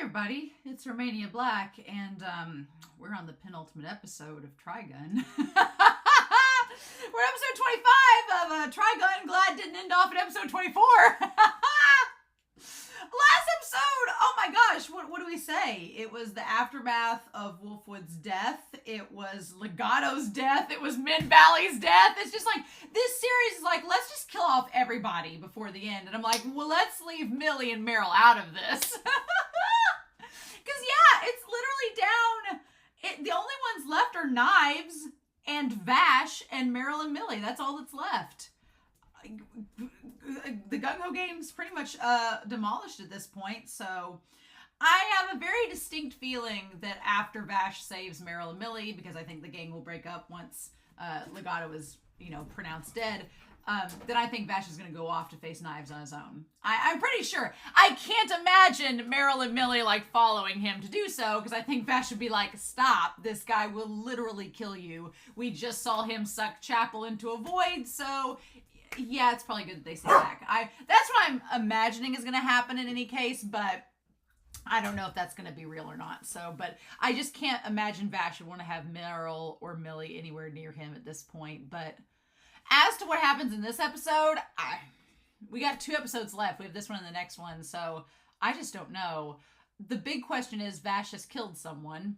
everybody, it's Romania Black, and we're on the penultimate episode of Trigun. We're at episode 25 of Trigun. Glad didn't end off at episode 24. Last episode, oh my gosh, what do we say? It was the aftermath of Wolfwood's death. It was Legato's death. It was Min Valley's death. It's just like, this series is like, let's just kill off everybody before the end. And I'm like, well, let's leave Millie and Meryl out of this. Because, yeah, it's literally down. The only ones left are Knives and Vash and Meryl and Milly. That's all that's left. The gung-ho game's pretty much demolished at this point, so I have a very distinct feeling that after Vash saves Meryl and Milly, because I think the gang will break up once Legato is, pronounced dead, then I think Vash is going to go off to face Knives on his own. I'm pretty sure. I can't imagine Meryl and Milly, following him to do so, because I think Vash would be like, stop, this guy will literally kill you. We just saw him suck Chapel into a void, so yeah, it's probably good that they stay back. That's what I'm imagining is going to happen in any case, but I don't know if that's going to be real or not. So, but I just can't imagine Vash would want to have Meryl or Milly anywhere near him at this point. But as to what happens in this episode, we got 2 episodes left. We have this one and the next one, so I just don't know. The big question is Vash has killed someone,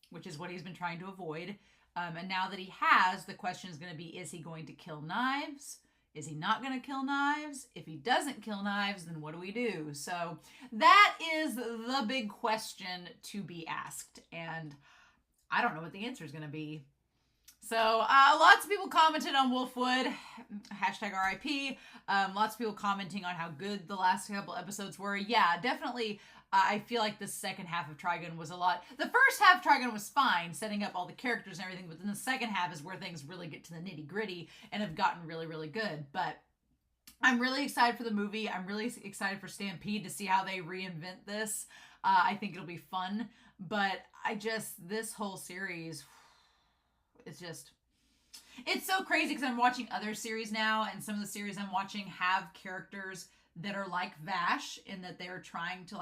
which is what he's been trying to avoid. And now that he has, the question is going to be, is he going to kill Knives? Is he not going to kill Knives? If he doesn't kill Knives, then what do we do? So that is the big question to be asked. And I don't know what the answer is going to be. So lots of people commented on Wolfwood, hashtag RIP. Lots of people commenting on how good the last couple episodes were. Yeah, definitely. I feel like the second half of Trigun was a lot. The first half of Trigun was fine, setting up all the characters and everything, but then the second half is where things really get to the nitty gritty and have gotten really, really good. But I'm really excited for the movie. I'm really excited for Stampede to see how they reinvent this. I think it'll be fun, but this whole series, it's so crazy because I'm watching other series now, and some of the series I'm watching have characters that are like Vash in that they're trying to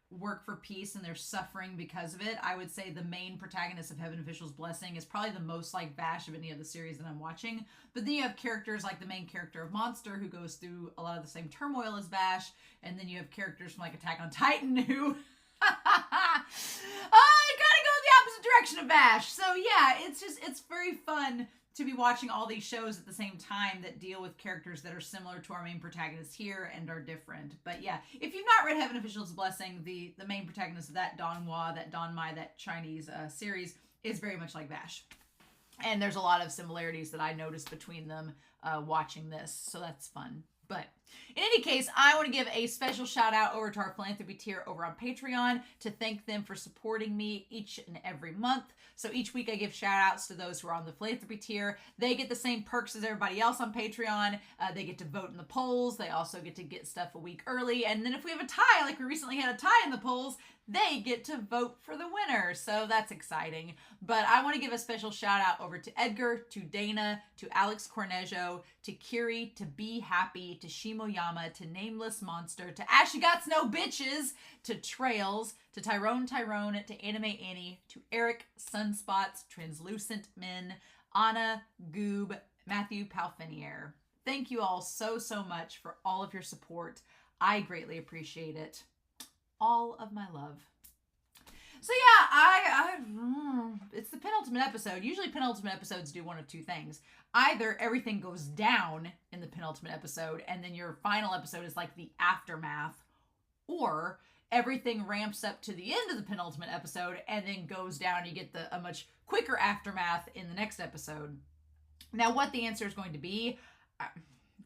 work for peace and they're suffering because of it. I would say the main protagonist of Heaven Official's Blessing is probably the most like Vash of any of the series that I'm watching. But then you have characters like the main character of Monster who goes through a lot of the same turmoil as Vash. And then you have characters from Attack on Titan who you gotta go the opposite direction of Vash. So yeah, it's very fun to be watching all these shows at the same time that deal with characters that are similar to our main protagonist here and are different. But yeah, if you've not read Heaven Official's Blessing, the main protagonist of that Don Mai, that Chinese series is very much like Vash. And there's a lot of similarities that I noticed between them watching this, so that's fun. But in any case, I want to give a special shout out over to our philanthropy tier over on Patreon to thank them for supporting me each and every month. So each week I give shout outs to those who are on the philanthropy tier. They get the same perks as everybody else on Patreon. They get to vote in the polls. They also get to get stuff a week early. And then if we have a tie, like we recently had a tie in the polls, they get to vote for the winner. So that's exciting. But I want to give a special shout out over to Edgar, to Dana, to Alex Cornejo, to Kiri, to Be Happy, to Shimoyama, to Nameless Monster, to Ashy Gots No Bitches, to Trails, to Tyrone, to Anime Annie, to Eric, Sunspots, Translucent Men, Anna, Goob, Matthew Palfinier. Thank you all so, so much for all of your support. I greatly appreciate it. All of my love. So yeah, it's the penultimate episode. Usually penultimate episodes do one of 2 things. Either everything goes down in the penultimate episode and then your final episode is like the aftermath, or everything ramps up to the end of the penultimate episode and then goes down and you get a much quicker aftermath in the next episode. Now what the answer is going to be,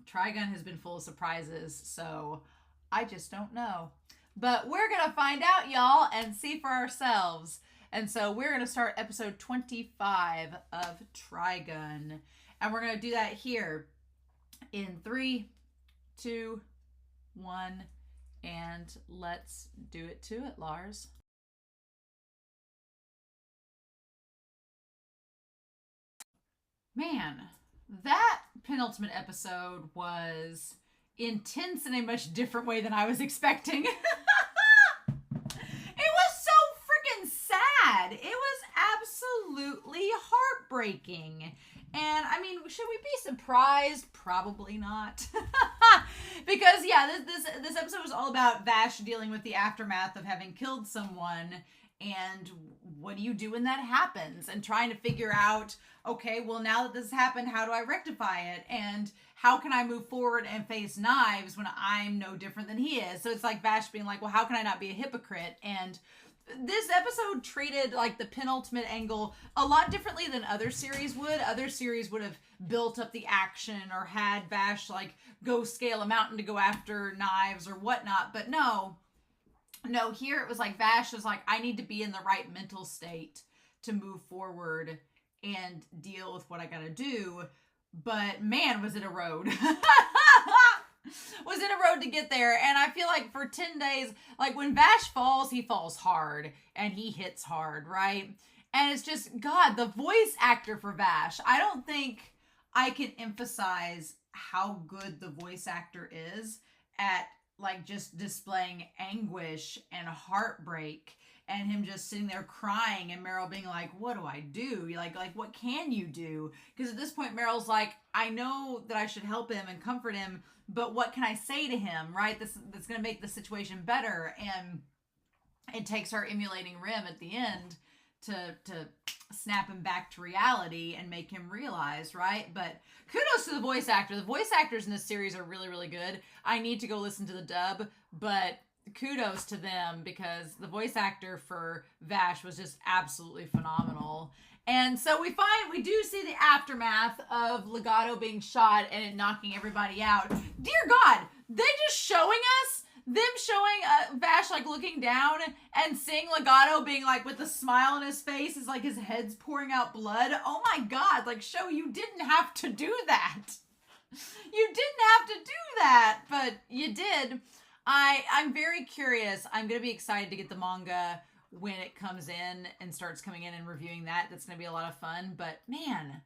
Trigun has been full of surprises, so I just don't know. But we're going to find out, y'all, and see for ourselves. And so we're going to start episode 25 of Trigun. And we're going to do that here in 3, 2, 1. And let's do it to it, Lars. Man, that penultimate episode was intense in a much different way than I was expecting. It heartbreaking. And I mean, should we be surprised? Probably not. Because yeah, this episode was all about Vash dealing with the aftermath of having killed someone, and what do you do when that happens, and trying to figure out, okay, well, now that this happened, how do I rectify it, and how can I move forward and face knives when I'm no different than he is? So it's like Vash being like, well, how can I not be a hypocrite? And this episode treated like the penultimate angle a lot differently than other series would. Other series would have built up the action or had Vash like go scale a mountain to go after knives or whatnot. But no, here it was like Vash was like, I need to be in the right mental state to move forward and deal with what I gotta do. But man, was it a road. Was it a road to get there. And I feel like for 10 days, like when Vash falls, he falls hard and he hits hard, right? And it's just, God, the voice actor for Vash, I don't think I can emphasize how good the voice actor is at like just displaying anguish and heartbreak, and him just sitting there crying, and Meryl being like, what do I do? Like what can you do? Because at this point, Meryl's like, I know that I should help him and comfort him, but what can I say to him, right? That's going to make the situation better. And it takes her emulating Rim at the end to snap him back to reality and make him realize, right? But kudos to the voice actor. The voice actors in this series are really, really good. I need to go listen to the dub, but kudos to them, because the voice actor for Vash was just absolutely phenomenal. And so we do see the aftermath of Legato being shot and it knocking everybody out. Dear God, they just showing us them showing Vash like looking down and seeing Legato being like with a smile on his face is like his head's pouring out blood. Oh my God, like show, you didn't have to do that. You didn't have to do that, but you did. I'm very curious. I'm going to be excited to get the manga when it comes in and starts coming in and reviewing that. That's going to be a lot of fun. But man,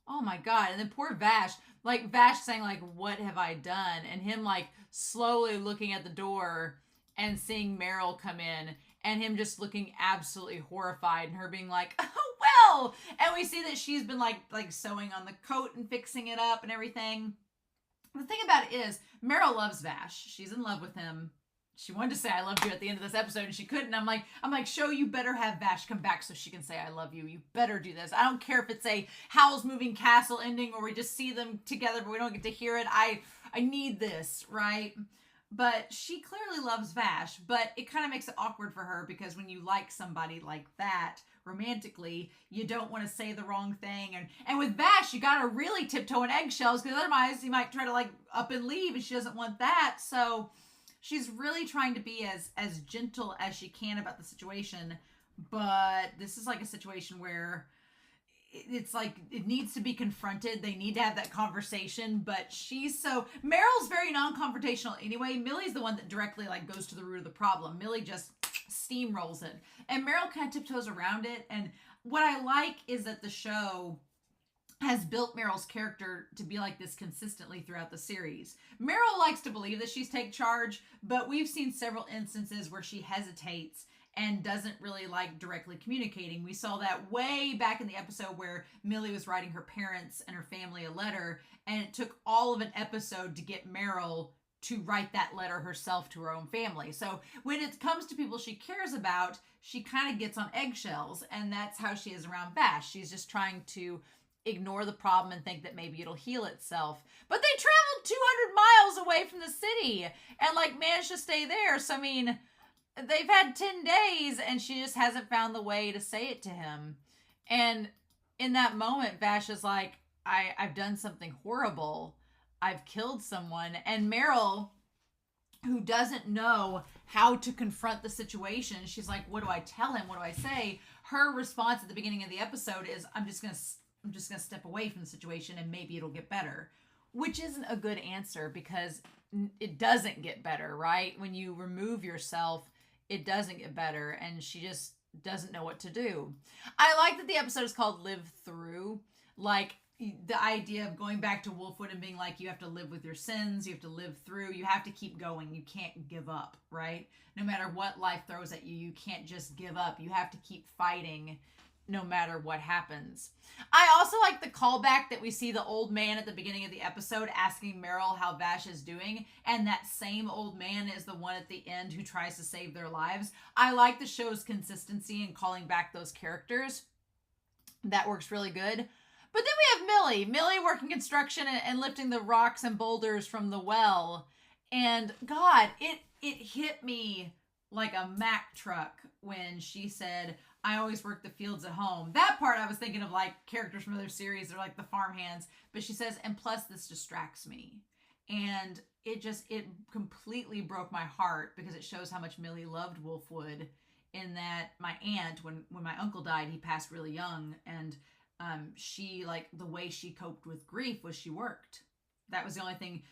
oh my God. And then poor Vash, like Vash saying like, what have I done? And him like slowly looking at the door and seeing Meryl come in and him just looking absolutely horrified and her being like, oh, well. And we see that she's been like sewing on the coat and fixing it up and everything. The thing about it is, Meryl loves Vash. She's in love with him. She wanted to say I loved you at the end of this episode and she couldn't. I'm like, show, you better have Vash come back so she can say I love you. You better do this. I don't care if it's a Howl's Moving Castle ending or we just see them together but we don't get to hear it. I need this, right? But she clearly loves Vash, but it kind of makes it awkward for her because when you like somebody like that romantically, you don't want to say the wrong thing. And with Vash, you got to really tiptoe on eggshells because otherwise he might try to like up and leave and she doesn't want that. So she's really trying to be as gentle as she can about the situation. But this is like a situation where it's like it needs to be confronted. They need to have that conversation, but Meryl's very non-confrontational anyway. Millie's the one that directly like goes to the root of the problem. Millie just steamrolls it, and Meryl kind of tiptoes around it. And what I like is that the show has built Meryl's character to be like this consistently throughout the series. Meryl likes to believe that she's take charge, but we've seen several instances where she hesitates and doesn't really like directly communicating. We saw that way back in the episode where Millie was writing her parents and her family a letter, and it took all of an episode to get Meryl to write that letter herself to her own family. So when it comes to people she cares about, she kind of gets on eggshells, and that's how she is around Vash. She's just trying to ignore the problem and think that maybe it'll heal itself. But they traveled 200 miles away from the city and like managed to stay there. So I mean, they've had 10 days and she just hasn't found the way to say it to him. And in that moment, Vash is like, I've done something horrible. I've killed someone. And Meryl, who doesn't know how to confront the situation, she's like, what do I tell him? What do I say? Her response at the beginning of the episode is, I'm just going to step away from the situation and maybe it'll get better. Which isn't a good answer because it doesn't get better, right? When you remove yourself, it doesn't get better, and she just doesn't know what to do. I like that the episode is called Live Through. Like, the idea of going back to Wolfwood and being like, you have to live with your sins, you have to live through, you have to keep going, you can't give up, right? No matter what life throws at you, you can't just give up. You have to keep fighting no matter what happens. I also like the callback that we see the old man at the beginning of the episode asking Meryl how Vash is doing, and that same old man is the one at the end who tries to save their lives. I like the show's consistency in calling back those characters. That works really good. But then we have Millie working construction and lifting the rocks and boulders from the well. And God, it hit me like a Mack truck when she said, I always work the fields at home. That part I was thinking of like characters from other series or like the farmhands. But she says, and plus this distracts me. And it completely broke my heart because it shows how much Millie loved Wolfwood, in that my aunt, when my uncle died, he passed really young. And she, like, the way she coped with grief was she worked. That was the only thing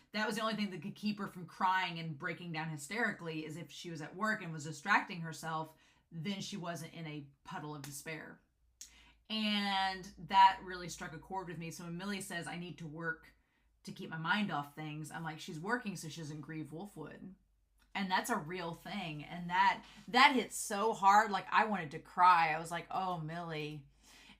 that could keep her from crying and breaking down hysterically, is if she was at work and was distracting herself, then she wasn't in a puddle of despair. And that really struck a chord with me. So when Millie says, I need to work to keep my mind off things, I'm like, she's working so she doesn't grieve Wolfwood. And that's a real thing. And that hit so hard. Like, I wanted to cry. I was like, oh, Millie.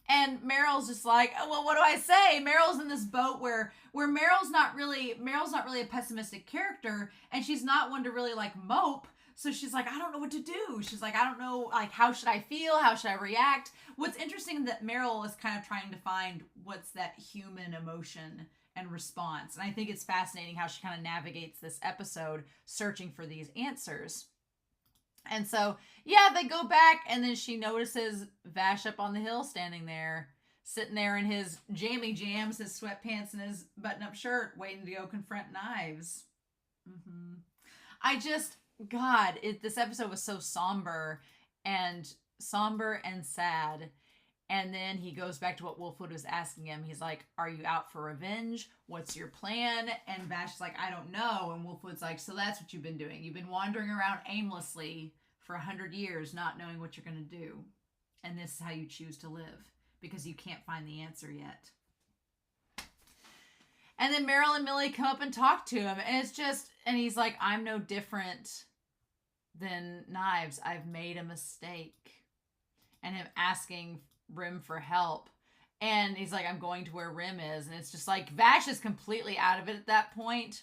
And Meryl's just like, oh, well, what do I say? Meryl's in this boat where Meryl's not really a pessimistic character, and she's not one to really like mope. So she's like, I don't know what to do. She's like, I don't know, like, how should I feel? How should I react? What's interesting that Meryl is kind of trying to find what's that human emotion and response. And I think it's fascinating how she kind of navigates this episode searching for these answers. And so, yeah, they go back, and then she notices Vash up on the hill standing there, sitting there in his jammy jams, his sweatpants, and his button-up shirt, waiting to go confront Knives. This episode was so somber and sad. And then he goes back to what Wolfwood was asking him. He's like, are you out for revenge? What's your plan? And Vash is like, I don't know. And Wolfwood's like, so that's what you've been doing. You've been wandering around aimlessly for 100 years, not knowing what you're going to do. And this is how you choose to live, because you can't find the answer yet. And then Meryl and Millie come up and talk to him. And he's like, I'm no different than Knives. I've made a mistake. And him asking Rim for help. And he's like, I'm going to where Rim is. And it's just like, Vash is completely out of it at that point.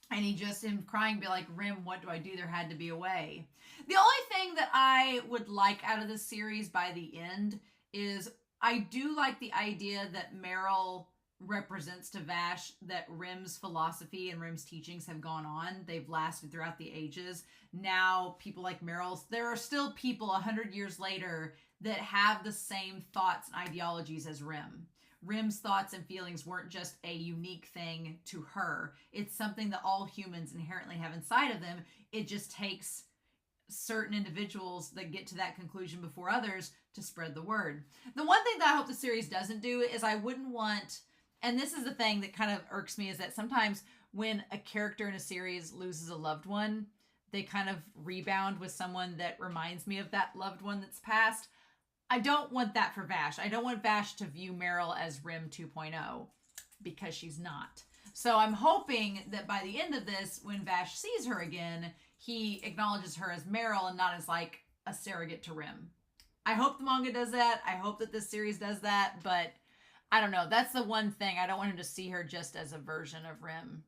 And him crying, be like, Rim, what do I do? There had to be a way. The only thing that I would like out of this series by the end is I do like the idea that Meryl represents to Vash that Rim's philosophy and Rim's teachings have gone on. They've lasted throughout the ages. Now, people like Meryl's, there are still people 100 years later that have the same thoughts and ideologies as Rim. Rim's thoughts and feelings weren't just a unique thing to her. It's something that all humans inherently have inside of them. It just takes certain individuals that get to that conclusion before others to spread the word. The one thing that I hope the series doesn't do is I wouldn't want, and this is the thing that kind of irks me, is that sometimes when a character in a series loses a loved one, they kind of rebound with someone that reminds me of that loved one that's passed. I don't want that for Vash. I don't want Vash to view Meryl as Rim 2.0, because she's not. So I'm hoping that by the end of this, when Vash sees her again, he acknowledges her as Meryl and not as like a surrogate to Rim. I hope the manga does that. I hope that this series does that, but I don't know. That's the one thing. I don't want him to see her just as a version of Rim.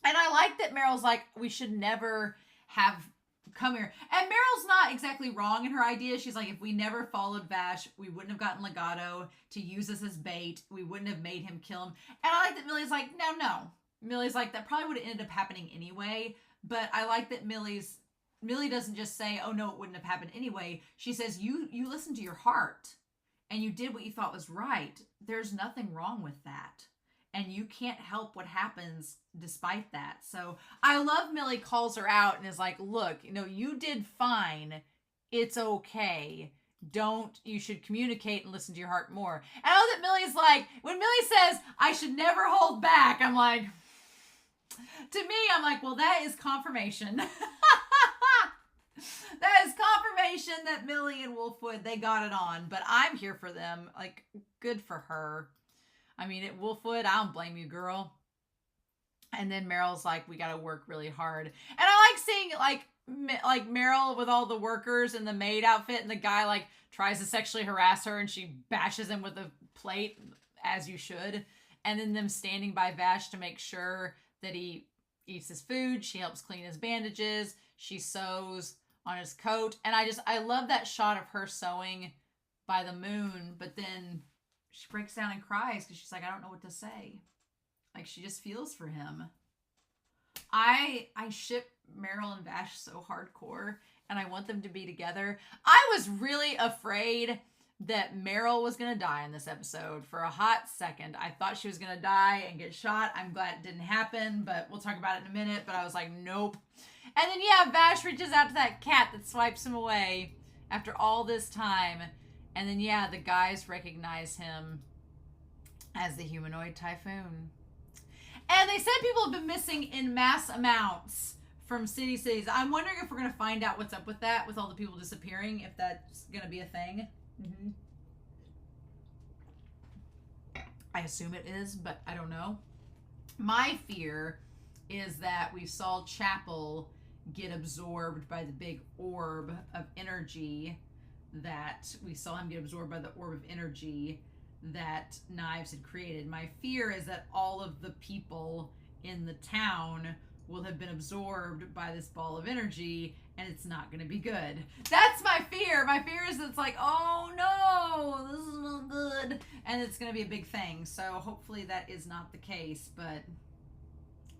And I like that Meryl's like, we should never have come here. And Meryl's not exactly wrong in her idea. She's like, if we never followed Vash, we wouldn't have gotten Legato to use us as bait. We wouldn't have made him kill him. And I like that Millie's like, no. Millie's like, that probably would have ended up happening anyway. But I like that Millie doesn't just say, oh no, it wouldn't have happened anyway. She says, you listened to your heart and you did what you thought was right. There's nothing wrong with that. And you can't help what happens despite that. So I love Millie calls her out and is like, look, you did fine. It's okay. You should communicate and listen to your heart more. And I know that Millie's like, when Millie says, I should never hold back, I'm like, well, that is confirmation. That is confirmation that Millie and Wolfwood, they got it on. But I'm here for them. Like, good for her. I mean, at Wolfwood, I don't blame you, girl. And then Meryl's like, we got to work really hard. And I like seeing, like, like Meryl with all the workers in the maid outfit, and the guy like tries to sexually harass her, and she bashes him with a plate, as you should. And then them standing by Vash to make sure that he eats his food. She helps clean his bandages. She sews on his coat. And I love that shot of her sewing by the moon, but then she breaks down and cries because she's like, I don't know what to say. Like, she just feels for him. I ship Meryl and Vash so hardcore, and I want them to be together. I was really afraid that Meryl was going to die in this episode for a hot second. I thought she was going to die and get shot. I'm glad it didn't happen, but we'll talk about it in a minute. But I was like, nope. And then, yeah, Vash reaches out to that cat that swipes him away after all this time. And then, yeah, the guys recognize him as the humanoid typhoon. And they said people have been missing in mass amounts from cities. I'm wondering if we're going to find out what's up with that, with all the people disappearing, if that's going to be a thing. Mm-hmm. I assume it is, but I don't know. My fear is that we saw Chapel get absorbed by the big orb of energy, that we saw him get absorbed by the orb of energy that Knives had created. My fear is that all of the people in the town will have been absorbed by this ball of energy, and it's not going to be good. That's my fear. My fear is that it's like, oh no, this is not good, and it's going to be a big thing. So hopefully that is not the case, but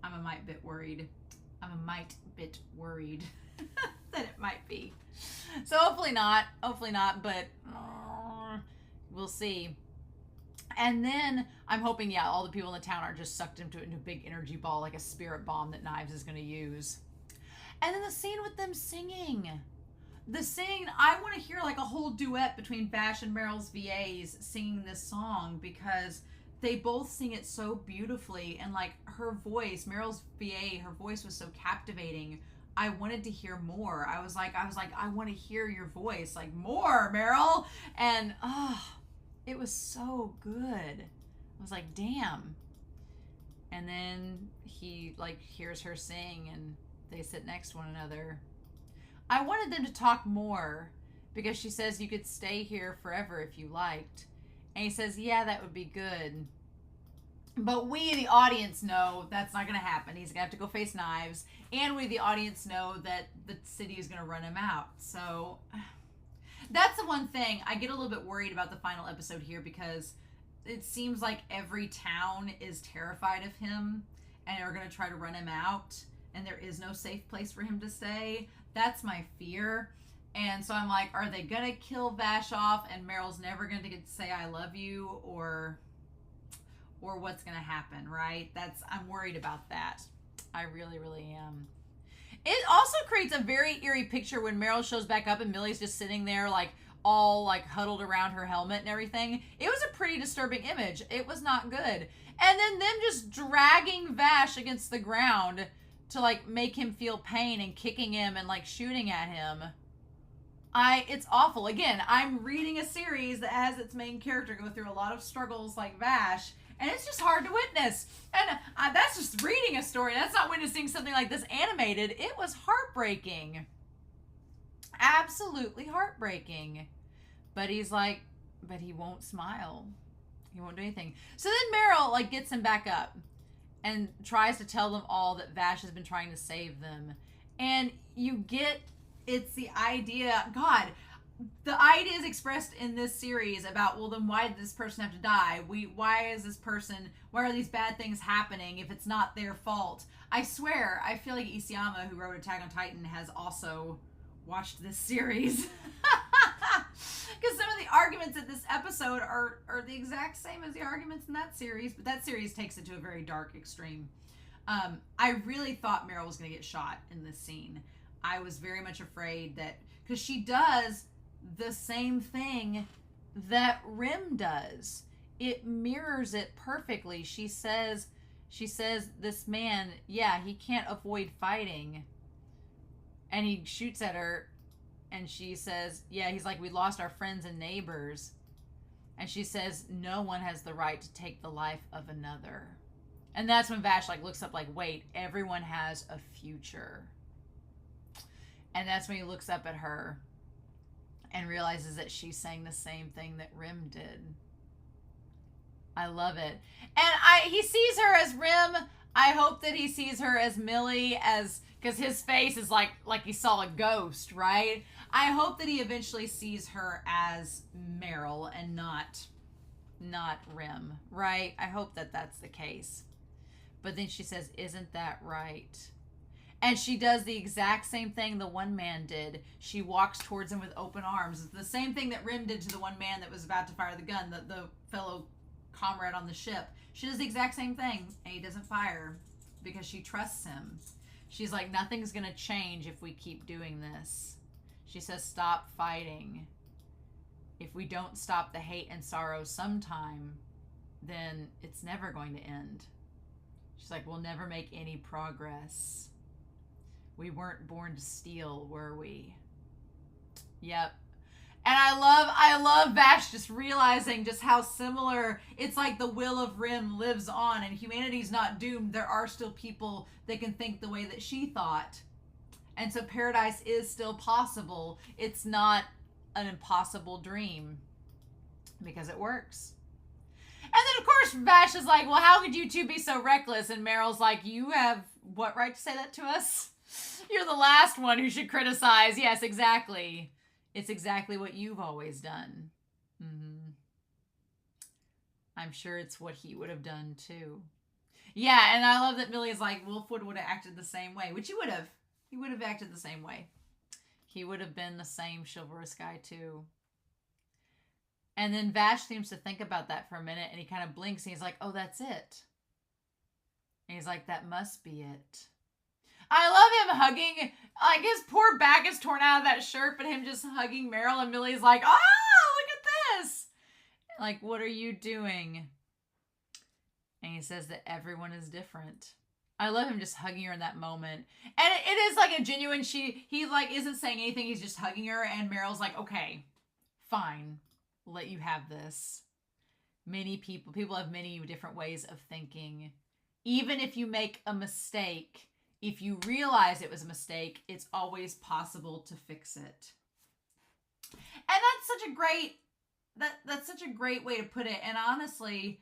I'm a mite bit worried that it might be. So hopefully not, but we'll see. And then I'm hoping, yeah, all the people in the town are just sucked into a big energy ball, like a spirit bomb that Knives is going to use. And then the scene with them singing. I want to hear like a whole duet between Vash and Meryl's VAs singing this song, because they both sing it so beautifully. And like her voice, Meryl's VA, her voice was so captivating. I wanted to hear more. I was like, I want to hear your voice, like more, Meryl. And, it was so good. I was like, damn. And then he like hears her sing, and they sit next to one another. I wanted them to talk more, because she says you could stay here forever if you liked. And he says, yeah, that would be good. But we, the audience, know that's not going to happen. He's going to have to go face Knives. And we, the audience, know that the city is going to run him out. So that's the one thing. I get a little bit worried about the final episode here, because it seems like every town is terrified of him and are going to try to run him out, and there is no safe place for him to stay. That's my fear. And so I'm like, are they going to kill Vash off and Meryl's never going to get to say I love you, or what's going to happen, right? I'm worried about that. I really, really am. It also creates a very eerie picture when Meryl shows back up and Millie's just sitting there like all like huddled around her helmet and everything. It was a pretty disturbing image. It was not good. And then them just dragging Vash against the ground to like make him feel pain and kicking him and like shooting at him. It's awful. Again, I'm reading a series that has its main character go through a lot of struggles like Vash, and it's just hard to witness. And that's just reading a story. That's not witnessing something like this animated. It was heartbreaking. Absolutely heartbreaking. But he's like, but he won't smile. He won't do anything. So then Meryl like gets him back up and tries to tell them all that Vash has been trying to save them. And you get, it's the idea, God, the idea is expressed in this series about, well, then why did this person have to die? Why are these bad things happening if it's not their fault? I swear, I feel like Isayama, who wrote Attack on Titan, has also watched this series. Because some of the arguments in this episode are the exact same as the arguments in that series, but that series takes it to a very dark extreme. I really thought Meryl was going to get shot in this scene. I was very much afraid that, because she does the same thing that Rim does. It mirrors it perfectly. She says this man, yeah, he can't avoid fighting. And he shoots at her, and she says, yeah, he's like, we lost our friends and neighbors. And she says, no one has the right to take the life of another. And that's when Vash like looks up like, wait, everyone has a future. And that's when he looks up at her and realizes that she's saying the same thing that Rim did. I love it. And he sees her as Rim. I hope that he sees her as Millie, as because his face is like he saw a ghost, right? I hope that he eventually sees her as Meryl and not Rim, right? I hope that that's the case. But then she says, "Isn't that right?" And she does the exact same thing the one man did. She walks towards him with open arms. It's the same thing that Rim did to the one man that was about to fire the gun, the fellow comrade on the ship. She does the exact same thing, and he doesn't fire because she trusts him. She's like, nothing's going to change if we keep doing this. She says, stop fighting. If we don't stop the hate and sorrow sometime, then it's never going to end. She's like, we'll never make any progress. We weren't born to steal, were we? Yep. And I love Vash just realizing just how similar, it's like the will of Rim lives on and humanity's not doomed. There are still people that can think the way that she thought. And so paradise is still possible. It's not an impossible dream because it works. And then of course Vash is like, well, how could you two be so reckless? And Meryl's like, you have what right to say that to us? You're the last one who should criticize. Yes, exactly. It's exactly what you've always done. Mm-hmm. I'm sure it's what he would have done too. Yeah, and I love that Millie's like, Wolfwood would have acted the same way, which he would have. He would have acted the same way. He would have been the same chivalrous guy too. And then Vash seems to think about that for a minute, and he kind of blinks, and he's like, oh, that's it. And he's like, that must be it. I love him hugging, like his poor back is torn out of that shirt, but him just hugging Meryl, and Millie's like, oh, look at this. Like, what are you doing? And he says that everyone is different. I love him just hugging her in that moment. And it is like a genuine, he like isn't saying anything, he's just hugging her, and Meryl's like, okay, fine, let you have this. Many people have many different ways of thinking. Even if you make a mistake, if you realize it was a mistake, it's always possible to fix it. And that's such a great, that's such a great way to put it. And honestly,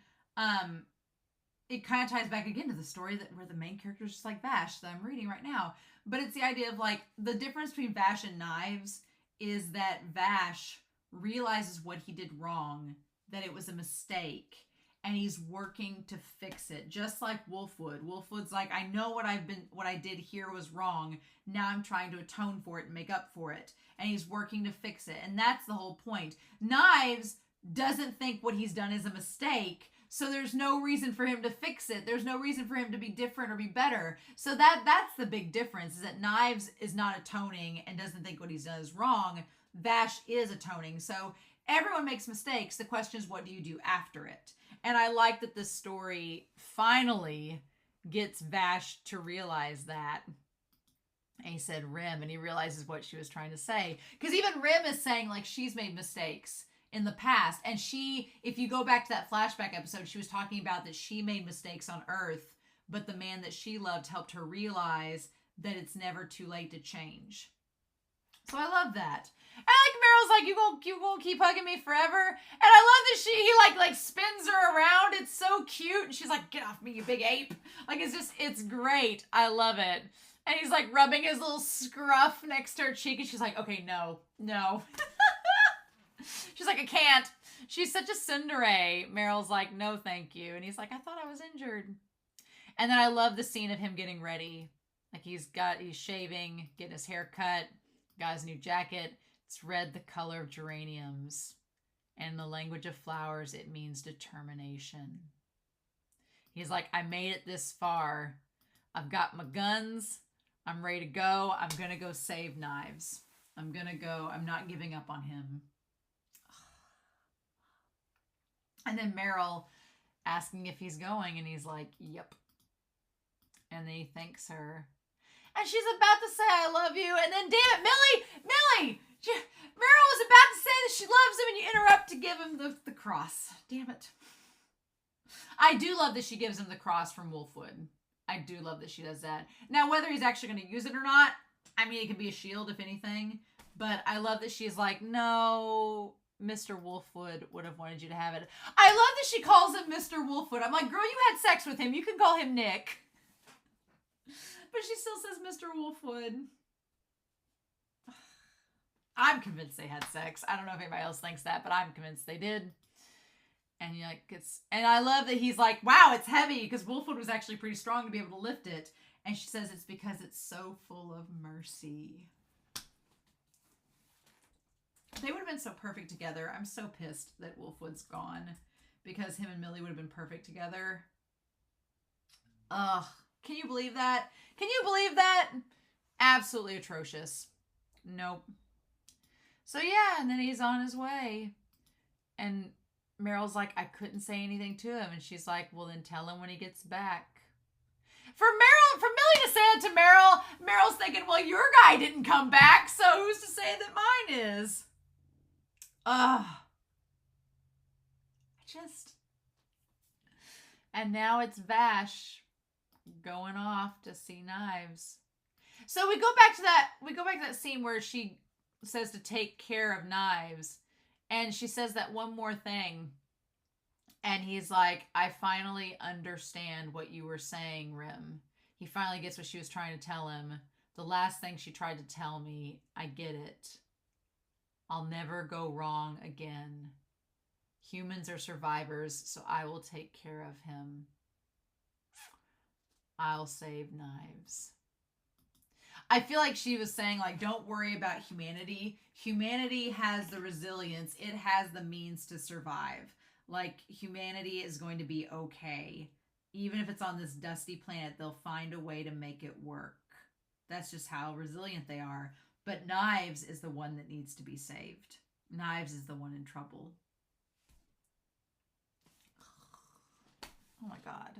it kind of ties back again to the story where the main character is just like Vash that I'm reading right now. But it's the idea of like, the difference between Vash and Knives is that Vash realizes what he did wrong, that it was a mistake, and he's working to fix it, just like Wolfwood. Wolfwood's like, I know what I did here was wrong. Now I'm trying to atone for it and make up for it. And he's working to fix it. And that's the whole point. Knives doesn't think what he's done is a mistake, so there's no reason for him to fix it. There's no reason for him to be different or be better. So that's the big difference, is that Knives is not atoning and doesn't think what he's done is wrong. Vash is atoning. So everyone makes mistakes. The question is, what do you do after it? And I like that this story finally gets Vash to realize that. And he said Rim, and he realizes what she was trying to say. Because even Rim is saying, like, she's made mistakes in the past. And she, if you go back to that flashback episode, she was talking about that she made mistakes on Earth, but the man that she loved helped her realize that it's never too late to change. So I love that. And like Meryl's like, you gonna keep hugging me forever? And I love that he like spins her around. It's so cute. And she's like, get off me, you big ape. Like, it's great. I love it. And he's like rubbing his little scruff next to her cheek. And she's like, okay, no. She's like, I can't. She's such a tsundere. Meryl's like, no, thank you. And he's like, I thought I was injured. And then I love the scene of him getting ready. Like he's shaving, getting his hair cut, got his new jacket. It's red, the color of geraniums. And in the language of flowers, it means determination. He's like, I made it this far. I've got my guns. I'm ready to go. I'm going to go save Knives. I'm going to go. I'm not giving up on him. And then Meryl asking if he's going, and he's like, yep. And then he thanks her. And she's about to say, I love you. And then, damn it, Millie! Meryl was about to say that she loves him, and you interrupt to give him the cross. Damn it. I do love that she gives him the cross from Wolfwood. I do love that she does that. Now, whether he's actually going to use it or not, I mean, it can be a shield if anything, but I love that she's like, no, Mr. Wolfwood would have wanted you to have it. I love that she calls him Mr. Wolfwood. I'm like, girl, you had sex with him. You can call him Nick. But she still says Mr. Wolfwood. I'm convinced they had sex. I don't know if anybody else thinks that, but I'm convinced they did. And you're like, and I love that he's like, wow, it's heavy, because Wolfwood was actually pretty strong to be able to lift it. And she says it's because it's so full of mercy. They would have been so perfect together. I'm so pissed that Wolfwood's gone, because him and Millie would have been perfect together. Ugh. Can you believe that? Can you believe that? Absolutely atrocious. Nope. So yeah, and then he's on his way. And Meryl's like, I couldn't say anything to him. And she's like, well, then tell him when he gets back. For Millie to say it to Meryl, Meryl's thinking, well, your guy didn't come back, so who's to say that mine is? Ugh. And now it's Vash going off to see Knives. So we go back to that scene where she says to take care of Knives, and she says that one more thing, and he's like, I finally understand what you were saying, Rim. He finally gets what she was trying to tell him. The last thing she tried to tell me, I get it. I'll never go wrong again. Humans are survivors, so I will take care of him. I'll save Knives. I feel like she was saying, like, don't worry about humanity. Humanity has the resilience. It has the means to survive. Like, humanity is going to be okay. Even if it's on this dusty planet, they'll find a way to make it work. That's just how resilient they are. But Knives is the one that needs to be saved. Knives is the one in trouble. Oh my God.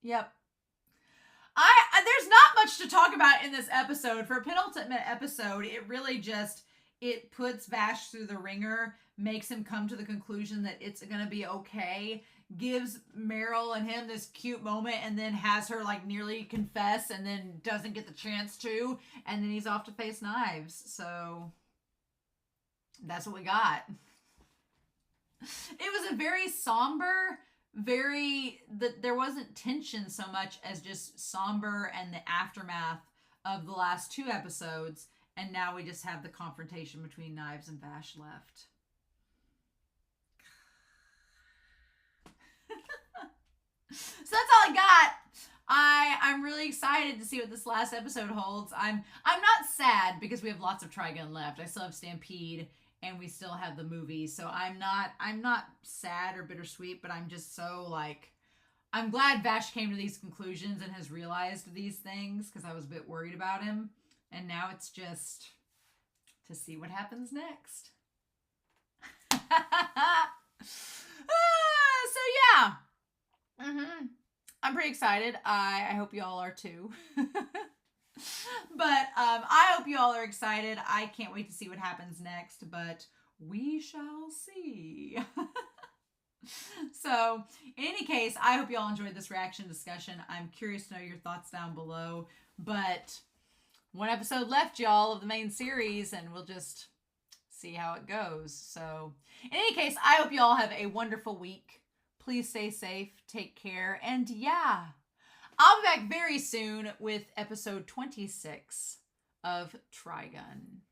Yep. There's not much to talk about in this episode. For a penultimate episode, it puts Vash through the ringer, makes him come to the conclusion that it's going to be okay, gives Meryl and him this cute moment, and then has her like nearly confess and then doesn't get the chance to, and then he's off to face Knives. So that's what we got. It was a very somber, there wasn't tension so much as just somber and the aftermath of the last two episodes, and now we just have the confrontation between Knives and Vash left. So that's all I got. I'm really excited to see what this last episode holds. I'm not sad because we have lots of Trigun left. I still have Stampede and we still have the movie. So I'm not sad or bittersweet, but I'm just so like, I'm glad Vash came to these conclusions and has realized these things, because I was a bit worried about him. And now it's just to see what happens next. So yeah. I'm pretty excited. I hope you all are too. But I hope you all are excited. I can't wait to see what happens next, but we shall see. So, in any case, I hope you all enjoyed this reaction discussion. I'm curious to know your thoughts down below, but one episode left, y'all, of the main series, and we'll just see how it goes. So, in any case, I hope you all have a wonderful week. Please stay safe, take care, and yeah, I'll be back very soon with episode 26 of Trigun.